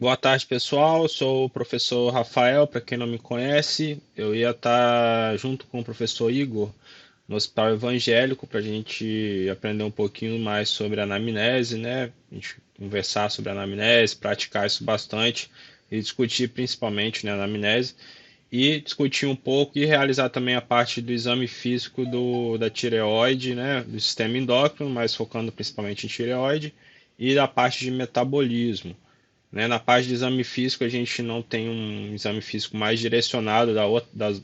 Boa tarde, pessoal. Eu sou o professor Rafael, para quem não me conhece. Eu ia estar junto com o professor Igor no Hospital Evangélico para a gente aprender um pouquinho mais sobre anamnese, né? A gente conversar sobre anamnese, praticar isso bastante e discutir principalmente, né, anamnese e discutir um pouco e realizar também a parte do exame físico da tireoide, né, do sistema endócrino, mas focando principalmente em tireoide e da parte de metabolismo. Né? Na parte de exame físico, a gente não tem um exame físico mais direcionado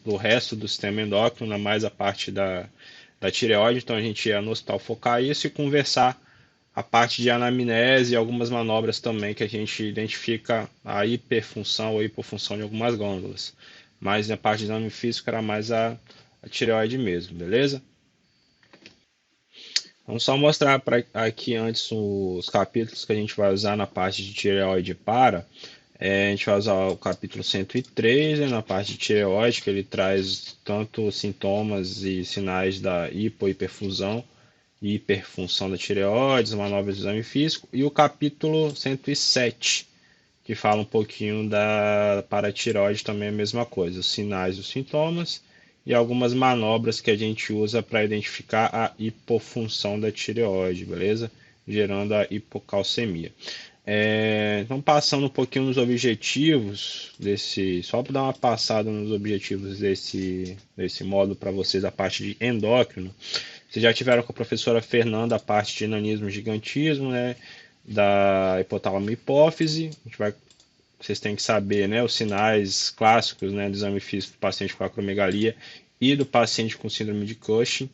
do resto do sistema endócrino, mais a parte da tireoide, então a gente ia no hospital focar isso e conversar a parte de anamnese e algumas manobras também que a gente identifica a hiperfunção ou hipofunção de algumas glândulas. Mas na parte de exame físico era mais a tireoide mesmo, beleza? Vamos só mostrar aqui antes os capítulos que a gente vai usar na parte de tireoide para. A gente vai usar o capítulo 103, né, na parte de tireoide, que ele traz tanto sintomas e sinais da hipohiperfusão e hiperfunção da tireoide, as manobras do exame físico, e o capítulo 107, que fala um pouquinho da paratireoide, também é a mesma coisa, os sinais e os sintomas, e algumas manobras que a gente usa para identificar a hipofunção da tireoide, beleza? Gerando a hipocalcemia. Então, passando um pouquinho nos objetivos só para dar uma passada nos objetivos desse módulo para vocês, a parte de endócrino. Vocês já tiveram com a professora Fernanda a parte de nanismo gigantismo, né? Da hipotálamo hipófise. Vocês têm que saber, né, os sinais clássicos, né, do exame físico do paciente com acromegalia e do paciente com síndrome de Cushing.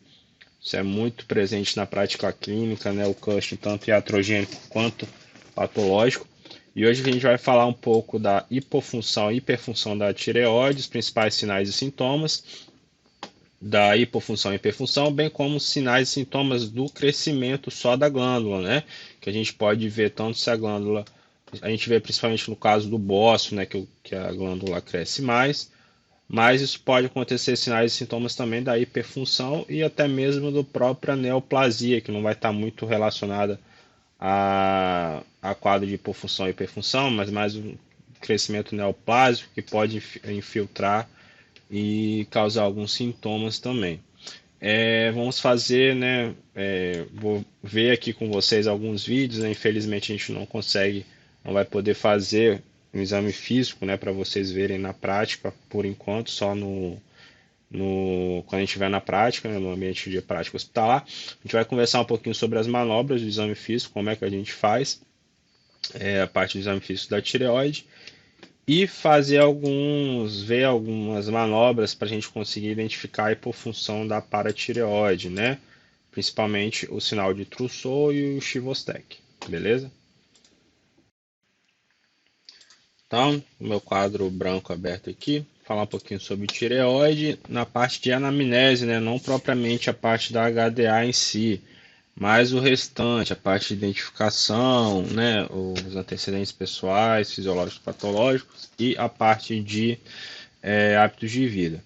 Isso é muito presente na prática clínica, né, o Cushing tanto iatrogênico quanto patológico. E hoje a gente vai falar um pouco da hipofunção e hiperfunção da tireoide, os principais sinais e sintomas da hipofunção e hiperfunção, bem como sinais e sintomas do crescimento só da glândula, né? Que a gente pode ver tanto se a glândula, a gente vê principalmente no caso do bócio, né, que a glândula cresce mais, mas isso pode acontecer sinais e sintomas também da hiperfunção e até mesmo do própria neoplasia, que não vai estar muito relacionada a quadro de hipofunção e hiperfunção, mas mais um crescimento neoplásico que pode infiltrar e causar alguns sintomas também. Vamos fazer, né? Vou ver aqui com vocês alguns vídeos, né? Infelizmente a gente não consegue, não vai poder fazer um exame físico, né? Para vocês verem na prática, por enquanto, só quando a gente estiver na prática, né, no ambiente de prática hospitalar. A gente vai conversar um pouquinho sobre as manobras do exame físico, como é que a gente faz, a parte do exame físico da tireoide e ver algumas manobras para a gente conseguir identificar a hipofunção da paratireoide, né? Principalmente o sinal de Trousseau e o Chivostec, beleza? Então, o meu quadro branco aberto aqui, falar um pouquinho sobre tireoide na parte de anamnese, né? Não propriamente a parte da HDA em si, mas o restante, a parte de identificação, né? Os antecedentes pessoais, fisiológicos, patológicos e a parte de hábitos de vida.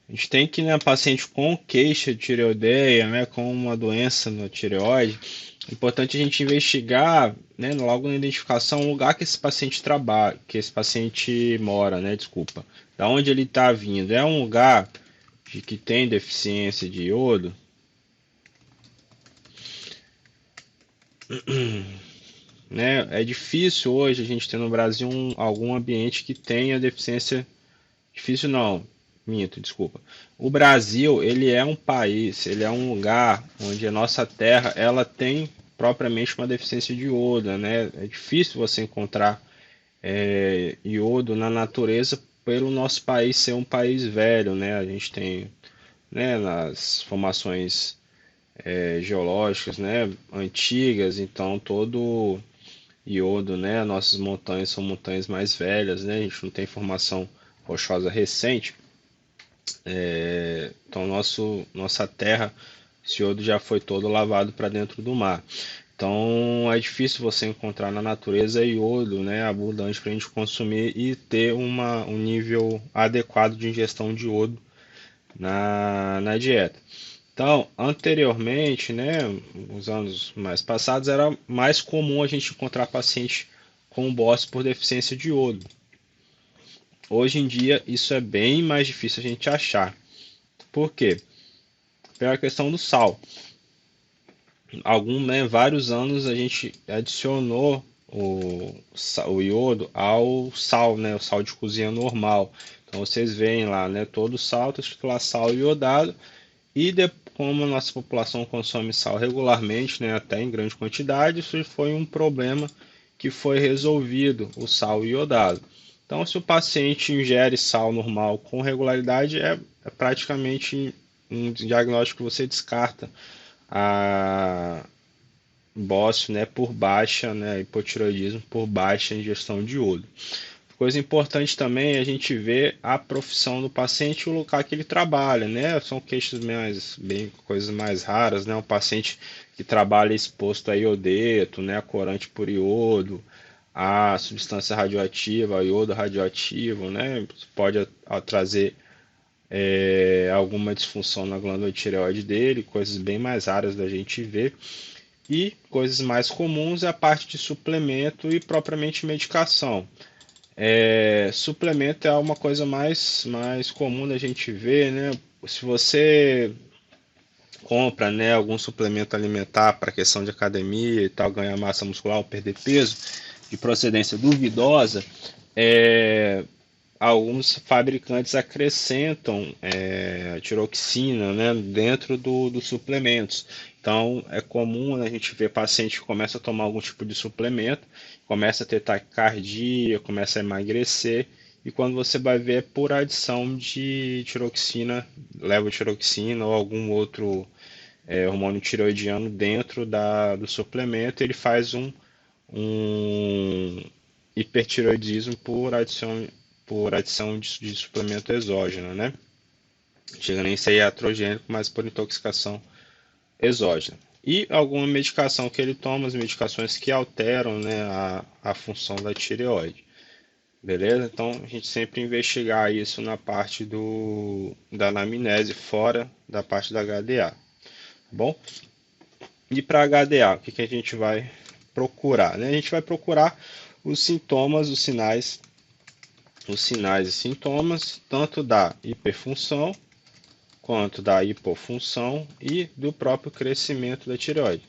A gente tem que, né, paciente com queixa de tireoideia, né, com uma doença no tireoide, é importante a gente investigar, né, logo na identificação, o lugar que esse paciente trabalha, que esse paciente mora, né, desculpa, da onde ele está vindo. É um lugar que tem deficiência de iodo, né? É difícil hoje a gente ter no Brasil algum ambiente que tenha deficiência. Difícil não, minto, desculpa. O Brasil, ele é um país, ele é um lugar onde a nossa terra, ela tem propriamente uma deficiência de iodo, né? É difícil você encontrar iodo na natureza pelo nosso país ser um país velho, né? A gente tem, né, nas formações geológicas, né, antigas, então todo iodo, né? Nossas montanhas são montanhas mais velhas, né? A gente não tem formação rochosa recente. Então, nossa terra, esse iodo já foi todo lavado para dentro do mar. Então, é difícil você encontrar na natureza iodo, né, abundante para a gente consumir e ter um nível adequado de ingestão de iodo na dieta. Então, anteriormente, né, nos anos mais passados, era mais comum a gente encontrar paciente com bócio por deficiência de iodo. Hoje em dia isso é bem mais difícil a gente achar. Por quê? Pela questão do sal. Vários anos a gente adicionou o iodo ao sal, né, o sal de cozinha normal. Então vocês veem lá, né, todo sal, está escrito lá sal iodado, e como a nossa população consome sal regularmente, né, até em grande quantidade, isso foi um problema que foi resolvido, o sal iodado. Então, se o paciente ingere sal normal com regularidade, é praticamente um diagnóstico que você descarta a bócio, né, por baixa, né, hipotireoidismo por baixa ingestão de iodo. Coisa importante também é a gente ver a profissão do paciente e o local que ele trabalha, né? São queixas coisas mais raras, né? Um paciente que trabalha exposto a iodeto, né, a corante por iodo, a substância radioativa, a iodo radioativo, né? Pode trazer alguma disfunção na glândula tireoide dele, coisas bem mais raras da gente ver. E coisas mais comuns é a parte de suplemento e propriamente medicação. Suplemento é uma coisa mais comum da gente ver, né? Se você compra, né, algum suplemento alimentar para questão de academia e tal, ganhar massa muscular ou perder peso, de procedência duvidosa, é, alguns fabricantes acrescentam tiroxina, né, dentro dos suplementos. Então é comum, né, a gente ver paciente que começa a tomar algum tipo de suplemento, começa a ter taquicardia, começa a emagrecer, e quando você vai ver é por adição de tiroxina, levotiroxina ou algum outro hormônio tiroidiano dentro do suplemento, ele faz um hipertiroidismo por adição de suplemento exógeno, né? Chega nem a ser iatrogênico, mas por intoxicação exógena. E alguma medicação que ele toma, as medicações que alteram, né, a função da tireoide. Beleza? Então a gente sempre investigar isso na parte da anamnese, fora da parte da HDA. Tá bom? E para HDA, o que a gente vai procurar? Né? A gente vai procurar os sintomas, os sinais e sintomas, tanto da hiperfunção quanto da hipofunção e do próprio crescimento da tireoide.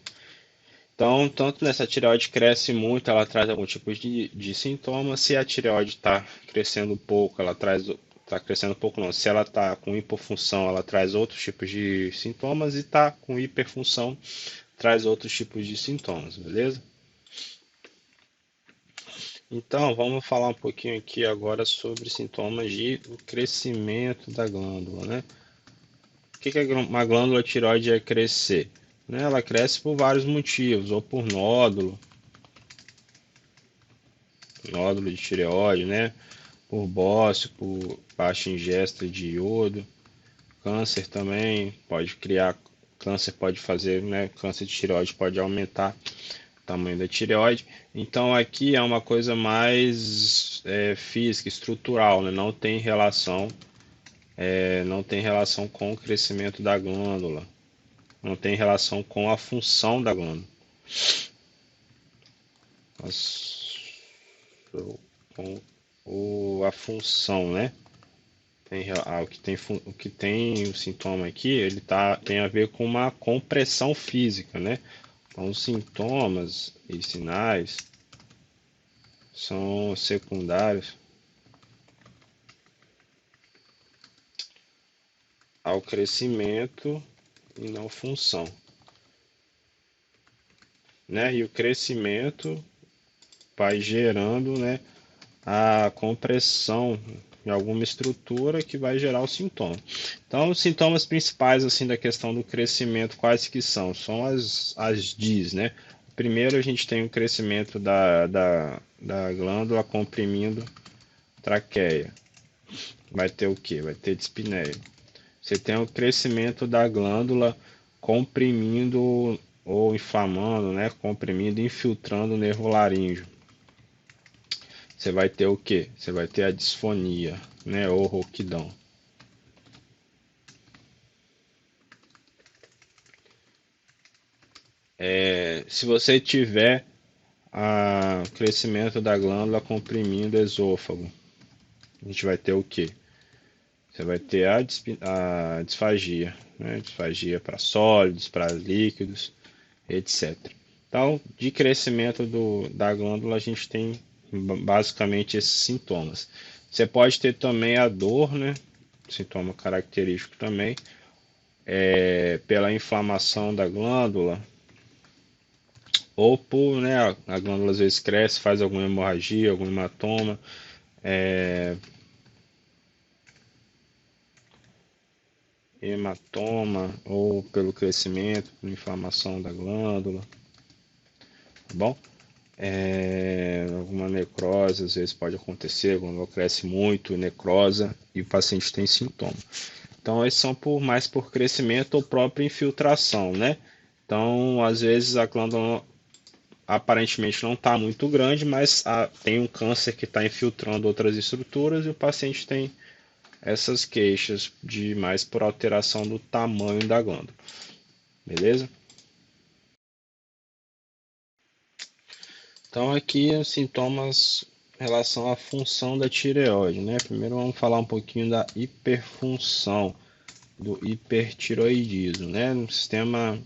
Então, tanto nessa tireoide cresce muito, ela traz algum tipo de sintoma. Se a tireoide está crescendo pouco, ela traz. Está crescendo pouco não. Se ela está com hipofunção, ela traz outros tipos de sintomas. E está com hiperfunção, traz outros tipos de sintomas, beleza? Então, vamos falar um pouquinho aqui agora sobre sintomas de crescimento da glândula, né? O que uma glândula tireoide é crescer? Né? Ela cresce por vários motivos, ou por nódulo de tireoide, né? Por bócio, por baixa ingesta de iodo. Câncer também pode criar, câncer pode fazer, né? Câncer de tireoide pode aumentar o tamanho da tireoide. Então aqui é uma coisa mais física, estrutural, né? Não tem relação com o crescimento da glândula, não tem relação com a função da glândula. A função, né? O que tem o sintoma aqui, tem a ver com uma compressão física, né? Então, os sintomas e sinais são secundários ao crescimento e não função, né? E o crescimento vai gerando, né, a compressão em alguma estrutura que vai gerar o sintoma. Então, os sintomas principais assim da questão do crescimento, quais que são? São as DIS, né? Primeiro, a gente tem o crescimento da glândula comprimindo traqueia. Vai ter o que? Vai ter dispneia. Você tem o crescimento da glândula comprimindo ou inflamando, né? Comprimindo, infiltrando o nervo laríngeo. Você vai ter o que? Você vai ter a disfonia, né? Ou rouquidão. Se você tiver o crescimento da glândula comprimindo o esôfago, a gente vai ter o quê? Você vai ter a disfagia, né? Disfagia para sólidos, para líquidos, etc. Então, de crescimento da glândula, a gente tem basicamente esses sintomas. Você pode ter também a dor, né? Sintoma característico também, pela inflamação da glândula, ou por, né, a glândula às vezes cresce, faz alguma hemorragia, algum hematoma, ou pelo crescimento, por inflamação da glândula, tá bom? Alguma necrose às vezes pode acontecer, a glândula cresce muito, necrosa e o paciente tem sintoma. Então, esses são mais por crescimento ou própria infiltração, né? Então, às vezes a glândula aparentemente não está muito grande, mas tem um câncer que está infiltrando outras estruturas e o paciente tem essas queixas de mais por alteração do tamanho da glândula. Beleza? Então aqui os sintomas em relação à função da tireoide, né? Primeiro vamos falar um pouquinho da hiperfunção, do hipertiroidismo, né? No sistema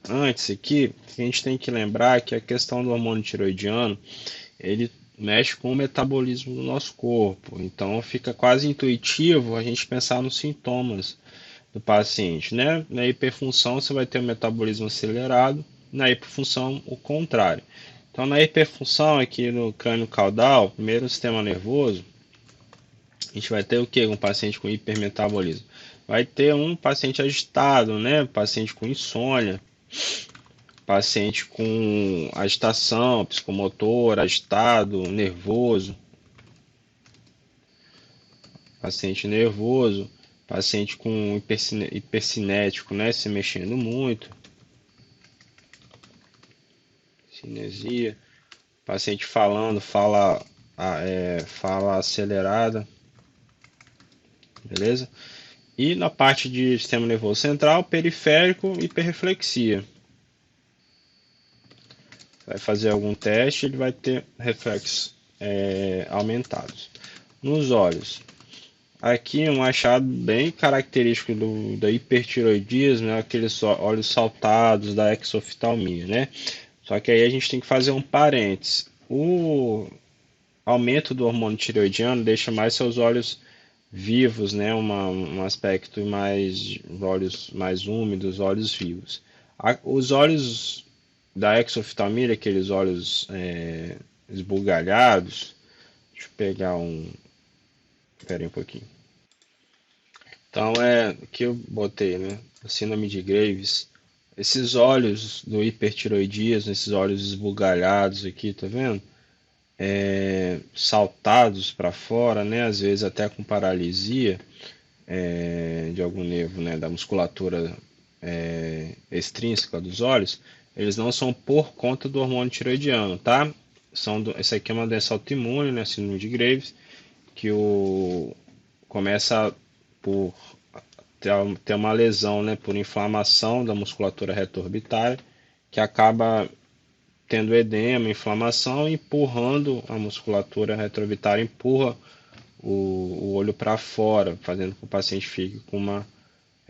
antes aqui, a gente tem que lembrar que a questão do hormônio tiroidiano, ele mexe com o metabolismo do nosso corpo. Então fica quase intuitivo a gente pensar nos sintomas do paciente, né? Na hiperfunção você vai ter o metabolismo acelerado, na hiperfunção o contrário. Então na hiperfunção aqui no crânio caudal, primeiro o sistema nervoso, a gente vai ter o que? Um paciente com hipermetabolismo. Vai ter um paciente agitado, né? Paciente com insônia, paciente com agitação psicomotor, agitado, nervoso, paciente nervoso, paciente com hipercinético, né? Se mexendo muito, cinesia, paciente falando, fala acelerada, beleza? E na parte de sistema nervoso central, periférico, hiperreflexia. Vai fazer algum teste, ele vai ter reflexos aumentados. Nos olhos, aqui um achado bem característico da hipertiroidismo, né? Aqueles olhos saltados da exoftalmia, né? Só que aí a gente tem que fazer um parênteses. O aumento do hormônio tireoidiano deixa mais seus olhos vivos, né? Um aspecto mais olhos mais úmidos, olhos vivos. Os olhos da exoftalmia, aqueles olhos esbugalhados. Deixa eu pegar um. Espera aí um pouquinho. Então que eu botei, né? A síndrome de Graves. Esses olhos do hipertiroidismo, esses olhos esbugalhados aqui, tá vendo? Saltados para fora, né? Às vezes até com paralisia de algum nervo, né? Da musculatura extrínseca dos olhos. Eles não são por conta do hormônio tiroidiano, tá? Essa aqui é uma doença autoimune, né? Síndrome de Graves, que começa por ter uma lesão, né? Por inflamação da musculatura retroorbitária, que acaba tendo edema, inflamação, empurrando a musculatura retroorbitária, empurra o olho para fora, fazendo com que o paciente fique com uma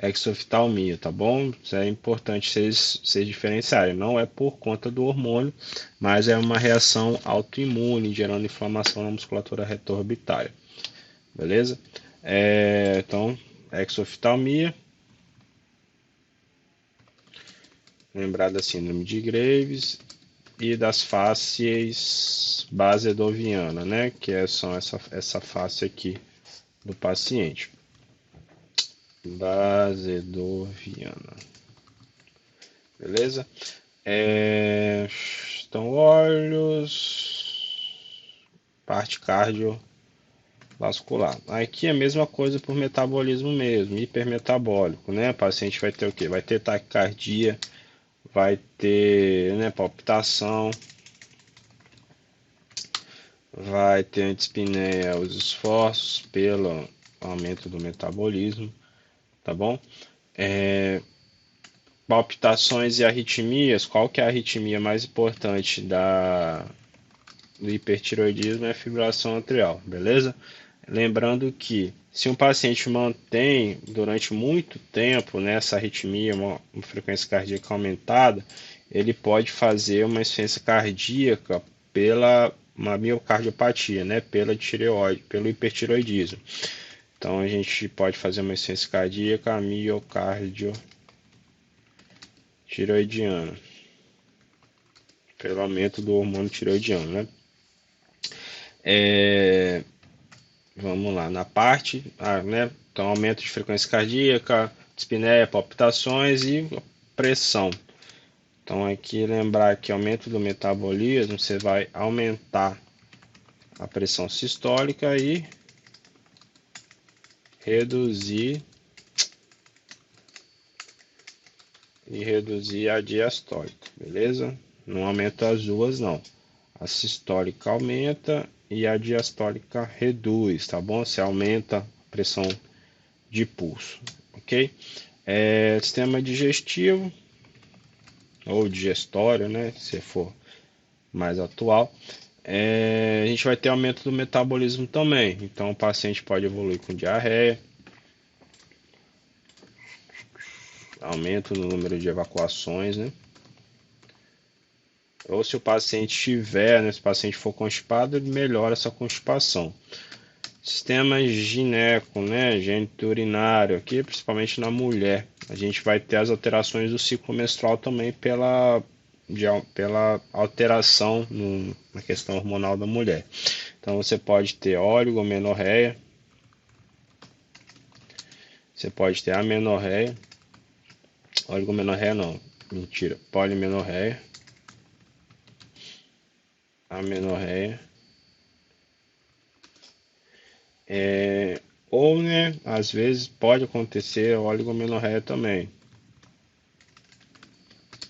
exoftalmia, tá bom? Isso é importante vocês diferenciarem. Não é por conta do hormônio, mas é uma reação autoimune, gerando inflamação na musculatura retroorbitária. Beleza? Então, exoftalmia. Lembrar da síndrome de Graves e das fáscies basedoviana, né? Que são essa face aqui do paciente. Basedoviana. Beleza? Então, olhos, parte cardiovascular. Aqui é a mesma coisa por metabolismo mesmo, hipermetabólico, né? O paciente vai ter o quê? Vai ter taquicardia, vai ter, né, palpitação, vai ter antispneia, os esforços pelo aumento do metabolismo, tá bom? palpitações e arritmias, qual que é a arritmia mais importante do hipertiroidismo? É a fibrilação atrial, beleza? Lembrando que se um paciente mantém durante muito tempo, né, essa arritmia, uma frequência cardíaca aumentada, ele pode fazer uma insuficiência cardíaca pela uma miocardiopatia, né, pela tireoide, pelo hipertiroidismo. Então a gente pode fazer uma insuficiência cardíaca miocardiotiroidiana, pelo aumento do hormônio tiroidiano, né? Vamos lá, na parte, né? Então, aumento de frequência cardíaca, dispneia, palpitações e pressão. Então, aqui lembrar que aumento do metabolismo, você vai aumentar a pressão sistólica e reduzir a diastólica, beleza? Não aumenta as duas, não. A sistólica aumenta e a diastólica reduz, tá bom? Você aumenta a pressão de pulso, ok? Sistema digestivo ou digestório, né? Se for mais atual. A gente vai ter aumento do metabolismo também. Então o paciente pode evoluir com diarreia, aumento no número de evacuações, né? Ou se o paciente tiver, né, se o paciente for constipado, ele melhora essa constipação. Sistema gineco, né, gênito urinário, aqui principalmente na mulher. A gente vai ter as alterações do ciclo menstrual também pela alteração na questão hormonal da mulher. Então você pode ter oligomenorreia, você pode ter amenorreia, oligomenorreia não, mentira, polimenorreia, amenorreia, ou, né, às vezes pode acontecer oligomenorreia também.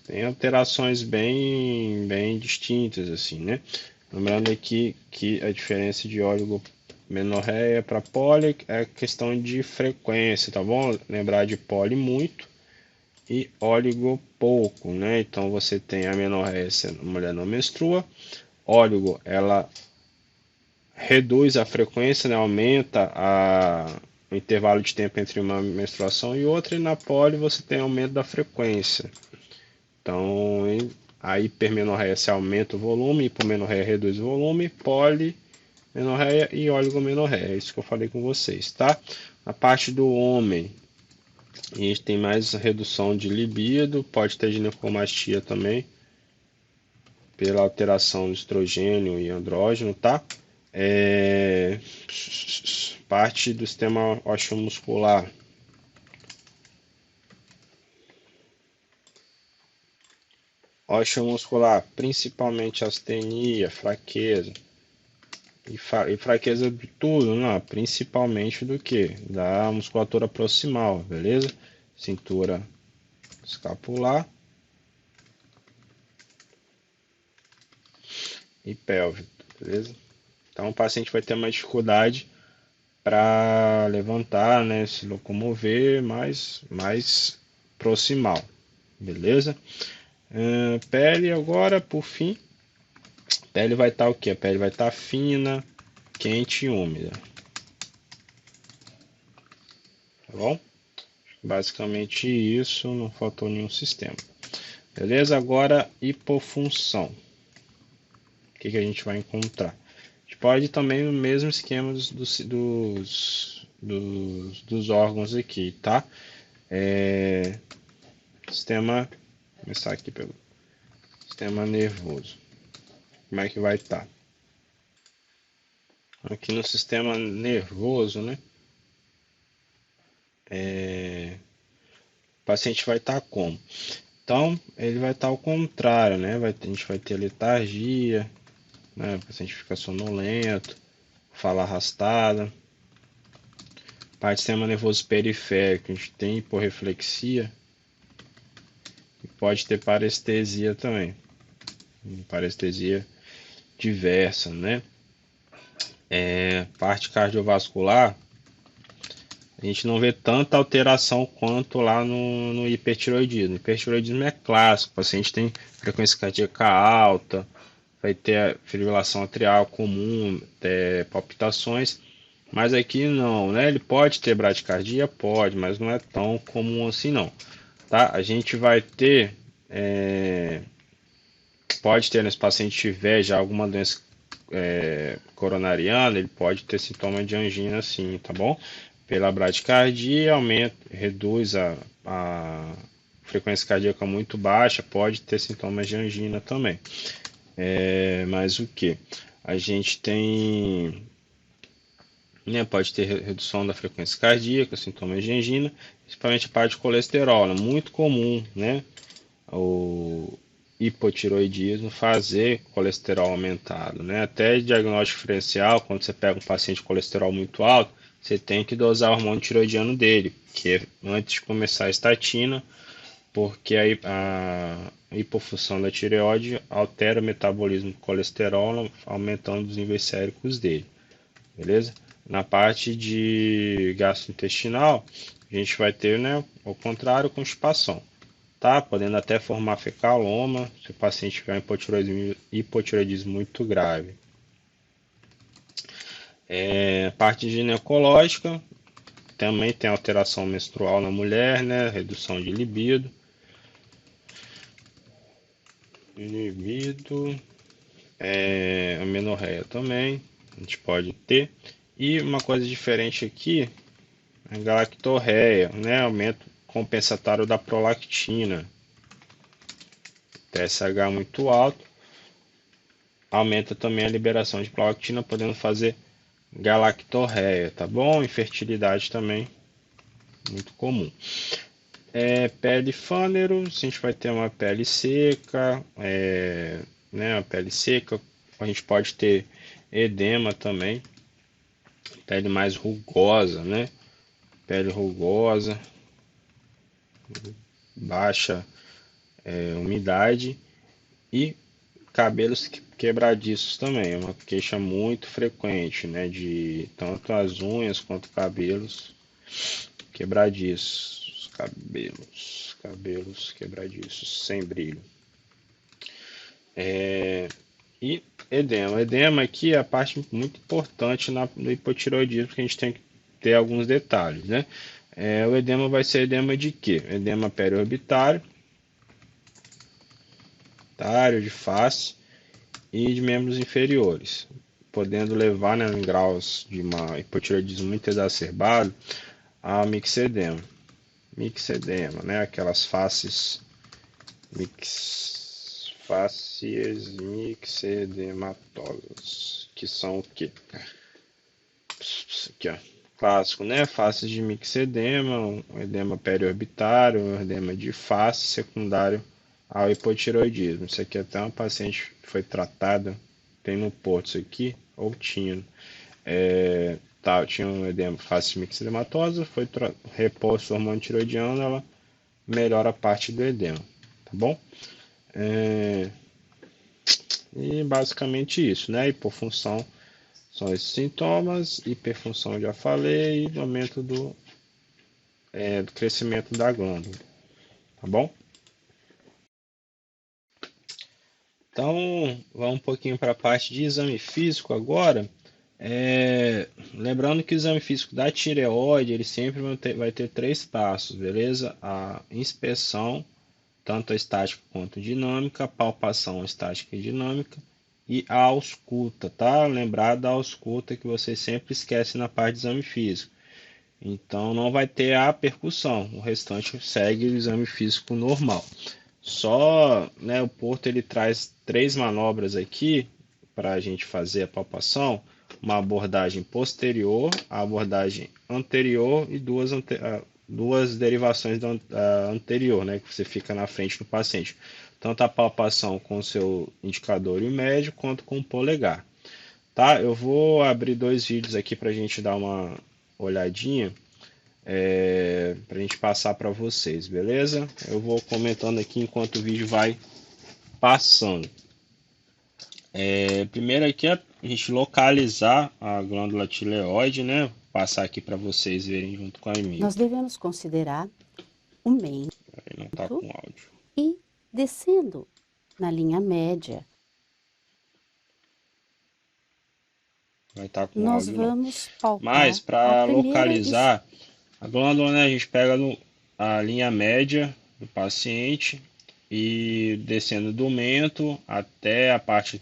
Tem alterações bem distintas, assim, né? Lembrando aqui que a diferença de oligomenorreia para poli é questão de frequência, tá bom? Lembrar de poli muito e óligo pouco, né? Então você tem a menorreia se a mulher não menstrua, óligo ela reduz a frequência, né? Aumenta o intervalo de tempo entre uma menstruação e outra, e na poli você tem aumento da frequência. Então a hipermenorreia se aumenta o volume, hipomenorreia reduz o volume, polimenorreia e oligomenorreia. É isso que eu falei com vocês, tá? A parte do homem, a gente tem mais redução de libido, pode ter ginecomastia também, pela alteração de estrogênio e andrógeno, tá? Parte do sistema osteomuscular. Osteomuscular, principalmente astenia, fraqueza. E fraqueza de tudo, não, principalmente do que? Da musculatura proximal, beleza? Cintura escapular e pélvico, beleza? Então o paciente vai ter mais dificuldade para levantar, né, se locomover mais proximal, beleza? Pele agora, por fim, pele vai estar o que? A pele vai estar fina, quente e úmida, tá bom? Basicamente isso, não faltou nenhum sistema. Beleza? Agora, hipofunção. O que a gente vai encontrar? A gente pode também no mesmo esquema dos órgãos aqui, tá? Sistema, vou começar aqui pelo sistema nervoso. Como é que vai estar? Aqui no sistema nervoso, né? O paciente vai estar como? Então, ele vai estar ao contrário, né? A gente vai ter letargia, né? O paciente fica sonolento, fala arrastada. Parte do sistema nervoso periférico, a gente tem hiporreflexia e pode ter parestesia também. Parestesia diversa, né? Parte cardiovascular, a gente não vê tanta alteração quanto lá no hipertiroidismo. O hipertiroidismo é clássico, o paciente tem frequência cardíaca alta, vai ter a fibrilação atrial comum, palpitações, mas aqui não, né? Ele pode ter bradicardia? Pode, mas não é tão comum assim não, tá? A gente vai ter, pode ter, nesse paciente tiver já alguma doença coronariana, ele pode ter sintoma de angina sim, tá bom? Pela bradicardia, aumenta, reduz a frequência cardíaca muito baixa, pode ter sintomas de angina também. Mas o que? A gente tem, né, pode ter redução da frequência cardíaca, sintomas de angina, principalmente a parte de colesterol, né, muito comum, né? O hipotiroidismo fazer colesterol aumentado, né? Até diagnóstico diferencial, quando você pega um paciente com colesterol muito alto, você tem que dosar o hormônio tiroidiano dele, que é antes de começar a estatina, porque a hipofunção da tireoide altera o metabolismo do colesterol, aumentando os níveis séricos dele, beleza? Na parte de gastrointestinal, a gente vai ter, né, ao contrário, constipação, tá? Podendo até formar fecaloma se o paciente tiver um hipotireoidismo muito grave. Parte ginecológica, também tem alteração menstrual na mulher, né? Redução de libido. Amenorreia também, a gente pode ter. E uma coisa diferente aqui, a galactorreia, né? Aumento compensatório da prolactina. TSH muito alto, aumenta também a liberação de prolactina, podendo fazer galactorreia, tá bom? Infertilidade também, muito comum. Pele fânero, a gente vai ter uma pele seca, né? Uma pele seca, a gente pode ter edema também, pele mais rugosa, né? Pele rugosa, baixa umidade e cabelos quebradiços também, é uma queixa muito frequente, né? De tanto as unhas quanto cabelos quebradiços, cabelos quebradiços, sem brilho. E edema aqui é a parte muito importante no hipotireoidismo, que a gente tem que ter alguns detalhes, né? O edema vai ser edema de quê? Edema periorbitário, de face e de membros inferiores, podendo levar, né, em graus de uma hipotireoidismo muito exacerbado ao mixedema. Mixedema, né? Aquelas faces fáscias mixedematosas, que são o quê? Aqui, ó. Clássico, né? Faces de mixedema, um edema periorbitário, um edema de face secundário ao hipotireoidismo. Isso aqui até uma paciente que foi tratada, tem no Porto isso aqui, ou tinha. Tinha um edema face mixedematosa, foi reposto o hormônio tiroidiano, ela melhora a parte do edema, tá bom? E basicamente isso, né? Hipofunção são esses sintomas, hiperfunção já falei, e aumento do crescimento da glândula, tá bom? Então, vamos um pouquinho para a parte de exame físico agora. Lembrando que o exame físico da tireoide, ele sempre vai ter 3 passos, beleza? A inspeção, tanto a estática quanto a dinâmica, a palpação estática e dinâmica, e a ausculta, tá? Lembrar da ausculta que você sempre esquece na parte de exame físico. Então não vai ter a percussão, o restante segue o exame físico normal. Só, né, o Porto ele traz 3 manobras aqui para a gente fazer a palpação, uma abordagem posterior, a abordagem anterior e duas derivações da anterior, né, que você fica na frente do paciente. Tanto a palpação com o seu indicador e o médio, quanto com o polegar. Tá? Eu vou abrir 2 vídeos aqui para a gente dar uma olhadinha, para a gente passar para vocês, beleza? Eu vou comentando aqui enquanto o vídeo vai passando. Primeiro aqui é a gente localizar a glândula tireoide, né? passar aqui para vocês verem junto com a Emília. Nós devemos considerar o mento Ele não está com áudio. e descendo na linha média. Vai estar com Nós áudio não. vamos palpar Mas para a primeira localizar a glândula, né, a gente pega a linha média do paciente e descendo do mento até a parte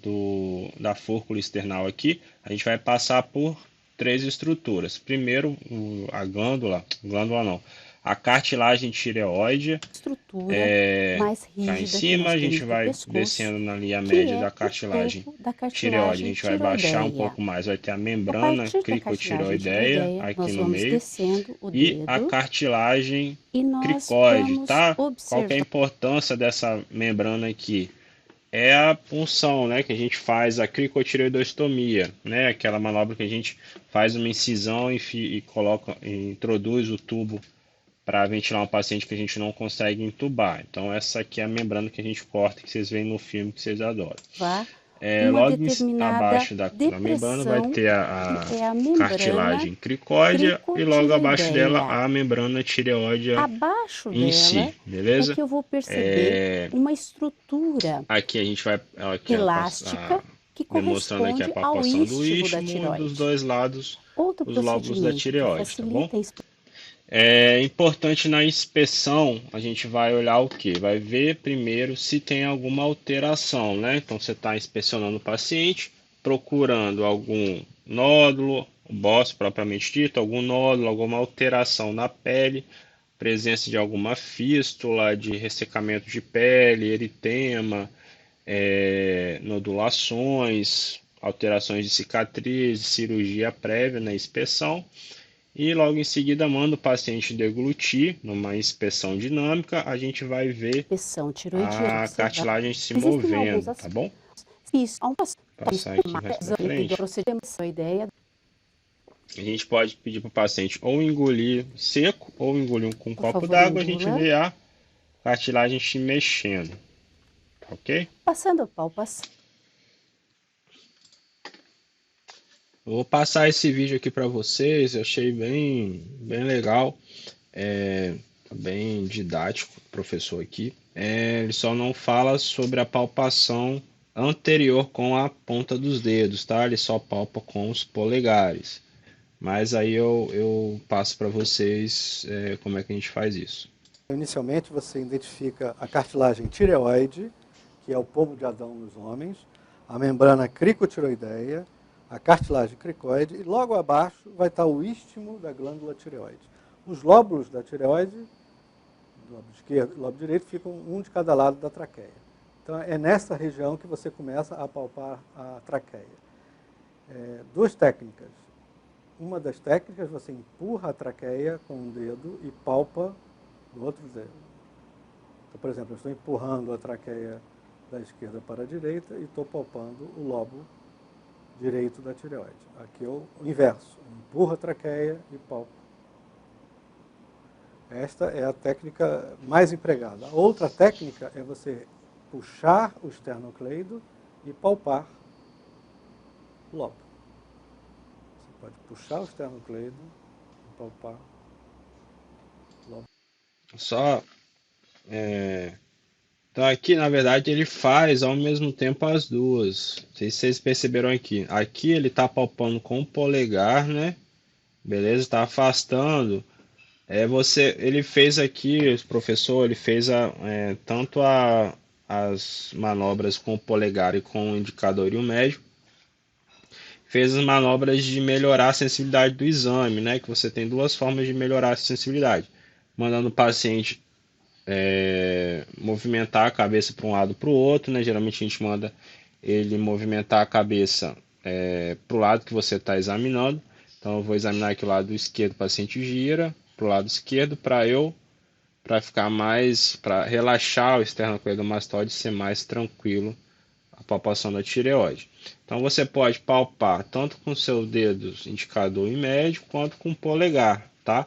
da fúrcula external aqui, a gente vai passar por 3 estruturas. Primeiro, a glândula não, a cartilagem tireoide, estrutura mais cá rígida em cima, que nós a gente temos no vai pescoço, descendo na linha que média é da o cartilagem topo da tireoide. A cartilagem gente vai baixar um tireoideia. pouco mais, vai ter a A membrana partir da cartilagem cricotireoideia tireoideia, aqui nós no vamos meio descendo o e a dedo cartilagem e nós cricoide, vamos tá? Qual que é a observar importância dessa membrana aqui? É a punção, né, que a gente faz a cricotireoidostomia, né, aquela manobra que a gente faz uma incisão e introduz o tubo para ventilar um paciente que a gente não consegue entubar. Então essa aqui é a membrana que a gente corta, que vocês veem no filme que vocês adoram. uma Logo determinada abaixo da membrana vai depressão, ter a que é a membrana cartilagem cricóidea e logo abaixo dela cricotireoideia. a membrana tireoidea Abaixo em si, dela é beleza? que eu vou perceber uma estrutura Aqui a gente vai aqui elástica que demonstrando aqui a corresponde ao palpação do istmo da istmo e dos tireoide. dois lados Outro os lóbulos da procedimento que tireoide, tá bom? facilita a É importante na inspeção, a gente vai olhar o que? Vai ver primeiro se tem alguma alteração, né? Então você está inspecionando o paciente, procurando algum nódulo, bócio propriamente dito, algum nódulo, alguma alteração na pele, presença de alguma fístula, de ressecamento de pele, eritema, nodulações, alterações de cicatriz, cirurgia prévia na inspeção. E logo em seguida manda o paciente deglutir numa inspeção dinâmica, a gente vai ver inspeção tiroidiana a cartilagem se Existem movendo, alguns tá bom? Isso, há um Passar aqui mais pra frente. procedimento, a ideia A gente pode pedir para o paciente ou engolir seco ou engolir com um Por copo favor, d'água, a gente engula. vê a cartilagem se mexendo, ok? Passando a palpação. Eu vou passar esse vídeo aqui para vocês, eu achei bem legal, bem didático o professor aqui. Ele só não fala sobre a palpação anterior com a ponta dos dedos, tá? Ele só palpa com os polegares. Mas aí eu passo para vocês como é que a gente faz isso. Inicialmente você identifica a cartilagem tireoide, que é o pomo de Adão nos homens, a membrana cricotireoideia, a cartilagem cricoide e logo abaixo vai estar o istmo da glândula tireoide. Os lóbulos da tireoide, do lobo esquerdo e lobo direito, ficam um de cada lado da traqueia. Então é nessa região que você começa a palpar a traqueia. Duas técnicas. Uma das técnicas, você empurra a traqueia com um dedo e palpa do outro dedo. Então, por exemplo, eu estou empurrando a traqueia da esquerda para a direita e estou palpando o lobo direito da tireoide. Aqui é o inverso. Eu empurro a traqueia e palpo. Esta é a técnica mais empregada. A outra técnica é você puxar o esternocleido e palpar o lobo. Você pode puxar o esternocleido e palpar o lobo. Então aqui, na verdade, ele faz ao mesmo tempo as duas. Não sei se vocês perceberam aqui. Aqui ele está palpando com o polegar, né? Beleza? Está afastando. Ele fez aqui, o professor, ele fez tanto as manobras com o polegar e com o indicador e o médio. Fez as manobras de melhorar a sensibilidade do exame, né? Que você tem duas formas de melhorar a sensibilidade. Mandando o paciente movimentar a cabeça para um lado para o outro, né? Geralmente a gente manda ele movimentar a cabeça para o lado que você está examinando. Então eu vou examinar aqui o lado esquerdo, o paciente gira para o lado esquerdo para ficar mais, para relaxar o esternocleidomastoide e ser mais tranquilo a palpação da tireoide. Então você pode palpar tanto com seus dedos indicador e médio quanto com o polegar, tá?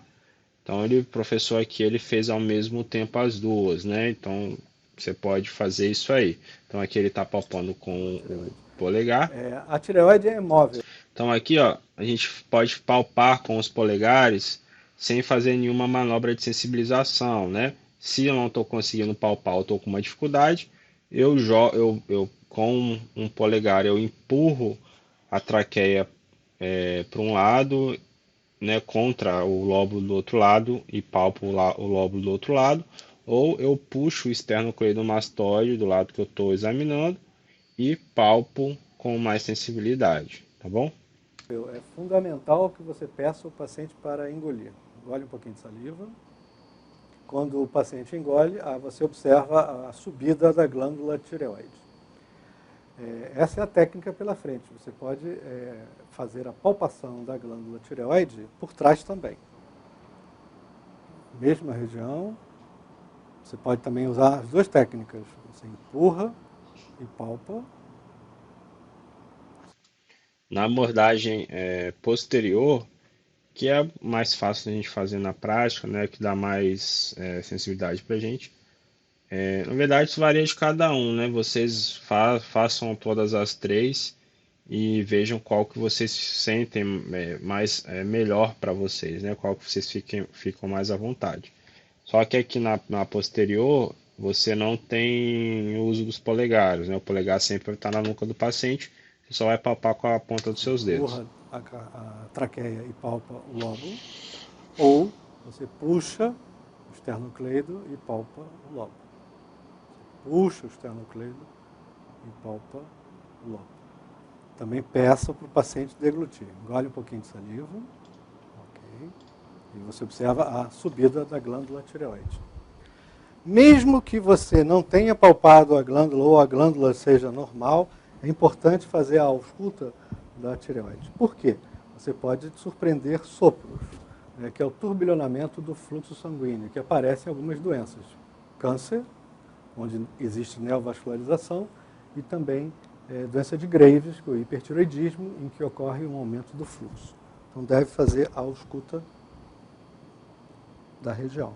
Então o professor aqui ele fez ao mesmo tempo as duas, né? Então você pode fazer isso aí. Então aqui ele está palpando com o polegar. A tireoide é móvel. Então aqui, ó, a gente pode palpar com os polegares sem fazer nenhuma manobra de sensibilização, né? Se eu não estou conseguindo palpar, eu estou com uma dificuldade, eu com um polegar eu empurro a traqueia para um lado, né, contra o lóbulo do outro lado e palpo o lóbulo do outro lado, ou eu puxo o esternocleidomastoide do lado que eu estou examinando e palpo com mais sensibilidade, tá bom? É fundamental que você peça ao paciente para engolir. Engole um pouquinho de saliva. Quando o paciente engole, você observa a subida da glândula tireoide. Essa é a técnica pela frente. Você pode fazer a palpação da glândula tireoide por trás também. Mesma região. Você pode também usar as duas técnicas. Você empurra e palpa. Na abordagem posterior, que é mais fácil a gente fazer na prática, né, que dá mais sensibilidade para a gente. Na verdade, isso varia de cada um, né? Vocês façam todas as três e vejam qual que vocês sentem melhor para vocês, né? Qual que vocês ficam mais à vontade. Só que aqui na posterior, você não tem o uso dos polegares, né? O polegar sempre está na nuca do paciente, você só vai palpar com a ponta dos seus dedos. Empurra a traqueia e palpa o lóbulo. Ou você puxa o esternocleido e palpa o lóbulo. Puxa o esternocleido e palpa o lóbulo. Também peça para o paciente deglutir. Engole um pouquinho de saliva. Ok. E você observa a subida da glândula tireoide. Mesmo que você não tenha palpado a glândula ou a glândula seja normal, é importante fazer a ausculta da tireoide. Por quê? Você pode surpreender sopros, né, que é o turbilhonamento do fluxo sanguíneo, que aparece em algumas doenças. Câncer, onde existe neovascularização, e também doença de Graves, que é o hipertiroidismo, em que ocorre um aumento do fluxo. Então deve fazer a ausculta da região.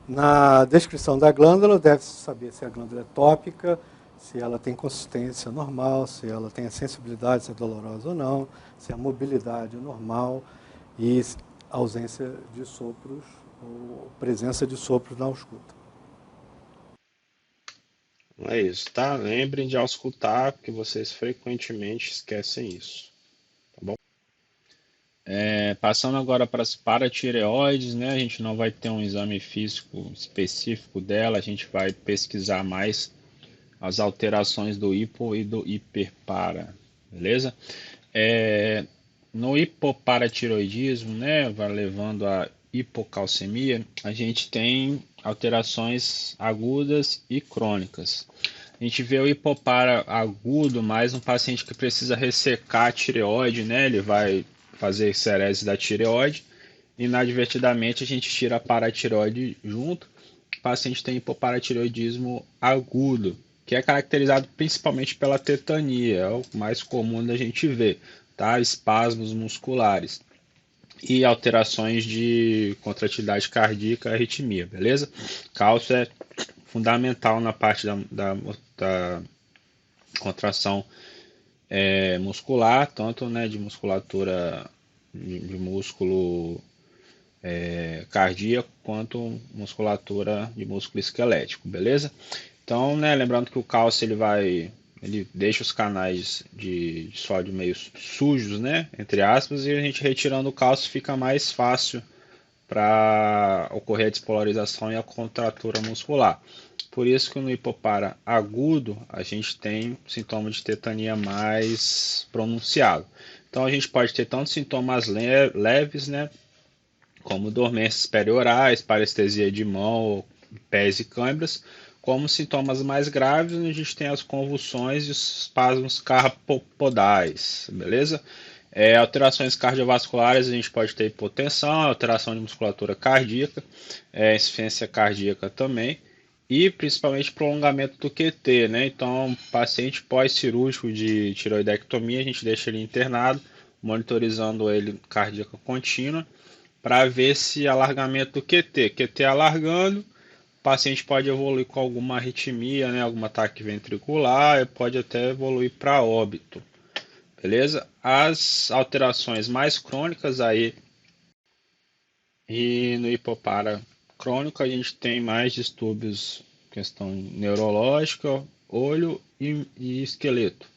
Na descrição da glândula, deve-se saber se a glândula é tópica, se ela tem consistência normal, se ela tem a sensibilidade, se é dolorosa ou não, se a mobilidade é normal e ausência de sopros ou presença de sopros na ausculta. É isso, tá? Lembrem de auscultar, porque vocês frequentemente esquecem isso. Passando agora para as paratireoides, né? A gente não vai ter um exame físico específico dela, a gente vai pesquisar mais as alterações do hipo e do hiperpara, beleza? No hipoparatiroidismo, né, vai levando a hipocalcemia, a gente tem alterações agudas e crônicas. A gente vê o hipopara agudo mais um paciente que precisa ressecar a tireoide, né? Ele vai fazer cerese da tireoide. Inadvertidamente a gente tira a paratireoide junto. O paciente tem hipoparatiroidismo agudo, que é caracterizado principalmente pela tetania, é o mais comum da gente ver, tá? Espasmos musculares e alterações de contratilidade cardíaca, arritmia, beleza? Cálcio é fundamental na parte da contração muscular, tanto, né, de musculatura de músculo cardíaco quanto musculatura de músculo esquelético, beleza? Então, né, lembrando que o cálcio ele deixa os canais de sódio meio sujos, né, entre aspas, e a gente retirando o cálcio fica mais fácil para ocorrer a despolarização e a contratura muscular. Por isso que no hipopara agudo a gente tem sintoma de tetania mais pronunciado. Então a gente pode ter tanto sintomas leves, né, como dormências periorais, parestesia de mão, pés e câimbras, como sintomas mais graves, onde a gente tem as convulsões e os espasmos carpopodais, beleza? Alterações cardiovasculares, a gente pode ter hipotensão, alteração de musculatura cardíaca, insuficiência cardíaca também, e principalmente prolongamento do QT, né? Então, paciente pós-cirúrgico de tiroidectomia, a gente deixa ele internado monitorizando ele cardíaca contínua, para ver se alargamento do QT alargando, o paciente pode evoluir com alguma arritmia, né, algum ataque ventricular, e pode até evoluir para óbito, beleza? As alterações mais crônicas aí, e no hipopara crônico a gente tem mais distúrbios, questão neurológica, olho e esqueleto,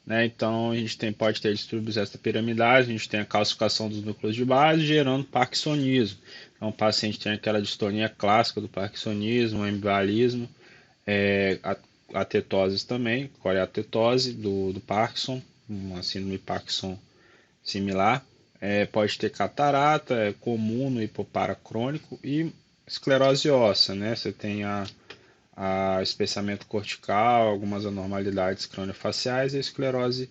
né? Então a gente pode ter distúrbios extrapiramidais, a gente tem a calcificação dos núcleos de base, gerando parkinsonismo. Então o paciente tem aquela distonia clássica do parkinsonismo, o embalismo, a tetose também, coreatetose do Parkinson, uma síndrome Parkinson similar. Pode ter catarata, é comum no hipopara crônico, e esclerose óssea, né? Você tem a espessamento cortical, algumas anormalidades craniofaciais e a esclerose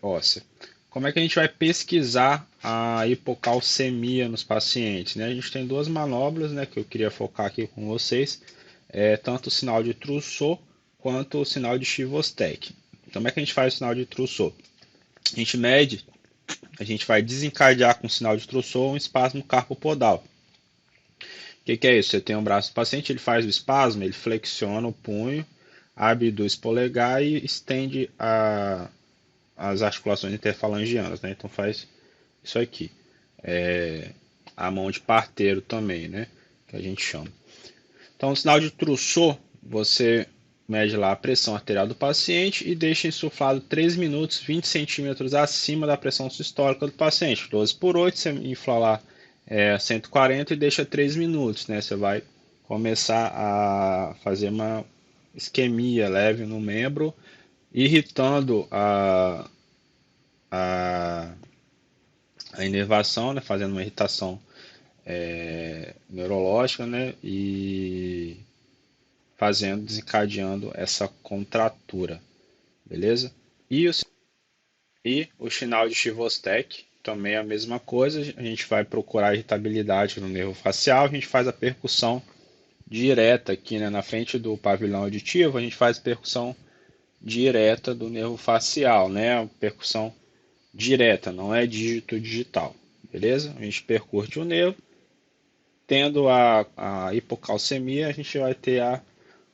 óssea. Como é que a gente vai pesquisar a hipocalcemia nos pacientes, né? A gente tem duas manobras, né, que eu queria focar aqui com vocês, tanto o sinal de Trousseau quanto o sinal de Chivostek. Como é que a gente faz o sinal de Trousseau? A gente mede, a gente vai desencadear com o sinal de Trousseau um espasmo carpopodal. O que é isso? Você tem um braço do paciente, ele faz o espasmo, ele flexiona o punho, abduz polegar e estende as articulações interfalangianas, né? Então faz isso aqui. A mão de parteiro também, né? Que a gente chama. Então, no sinal de Trousseau, você mede lá a pressão arterial do paciente e deixa insuflado 3 minutos, 20 centímetros acima da pressão sistólica do paciente. 12 por 8, você infla lá 140 e deixa 3 minutos, né? Você vai começar a fazer uma isquemia leve no membro, irritando a inervação, né? Fazendo uma irritação neurológica, né? E desencadeando essa contratura, beleza? E o sinal de Chivostek também é a mesma coisa, a gente vai procurar irritabilidade no nervo facial, a gente faz a percussão direta aqui, né, na frente do pavilhão auditivo, a gente faz percussão direta do nervo facial, né, percussão direta, não é dígito digital, beleza? A gente percute o nervo, tendo a hipocalcemia, a gente vai ter a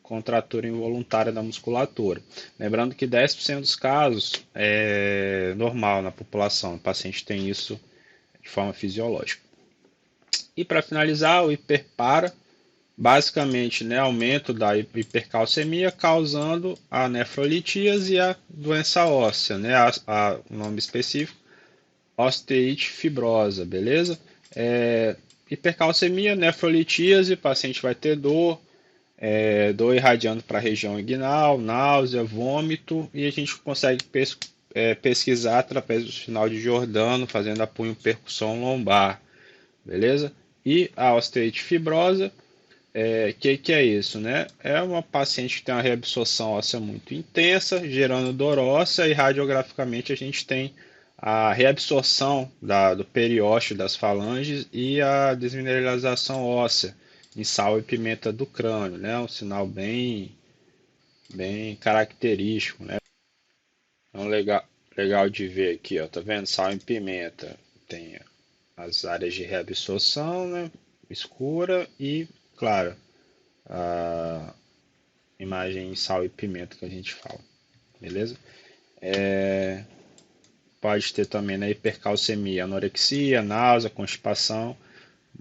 contratura involuntária da musculatura. Lembrando que 10% dos casos é normal na população, o paciente tem isso de forma fisiológica. E para finalizar, o hiperpara, basicamente, né, aumento da hipercalcemia causando a nefrolitíase e a doença óssea, né, o nome específico, osteite fibrosa, beleza? Hipercalcemia, nefrolitíase, o paciente vai ter dor, dor irradiando para a região inguinal, náusea, vômito, e a gente consegue pesquisar através do sinal de Giordano, fazendo a punho percussão lombar, beleza? E a osteite fibrosa, que é isso, né? É uma paciente que tem uma reabsorção óssea muito intensa, gerando dor óssea, e radiograficamente a gente tem a reabsorção do periósteo das falanges e a desmineralização óssea em sal e pimenta do crânio, né? Um sinal bem característico, né? Então, legal de ver aqui, ó, tá vendo? Sal e pimenta tem as áreas de reabsorção, né? Escura e, claro, a imagem em sal e pimenta que a gente fala, beleza? Pode ter também na hipercalcemia, anorexia, náusea, constipação,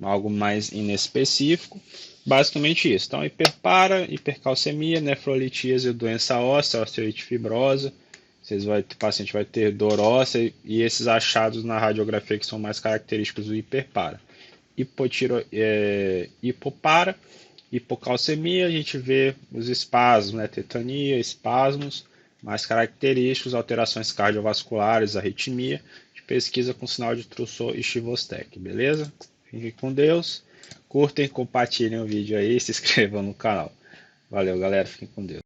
algo mais inespecífico. Basicamente isso. Então, hiperpara, hipercalcemia, nefrolitíase, doença óssea, osteoite fibrosa. O paciente vai ter dor óssea e esses achados na radiografia que são mais característicos do hiperpara. Hipopara, hipocalcemia, a gente vê os espasmos, né? Tetania, espasmos mais característicos, alterações cardiovasculares, arritmia. A gente pesquisa com sinal de Trousseau e Chivostek, beleza? Fiquem com Deus. Curtem, compartilhem o vídeo aí, se inscrevam no canal. Valeu, galera. Fiquem com Deus.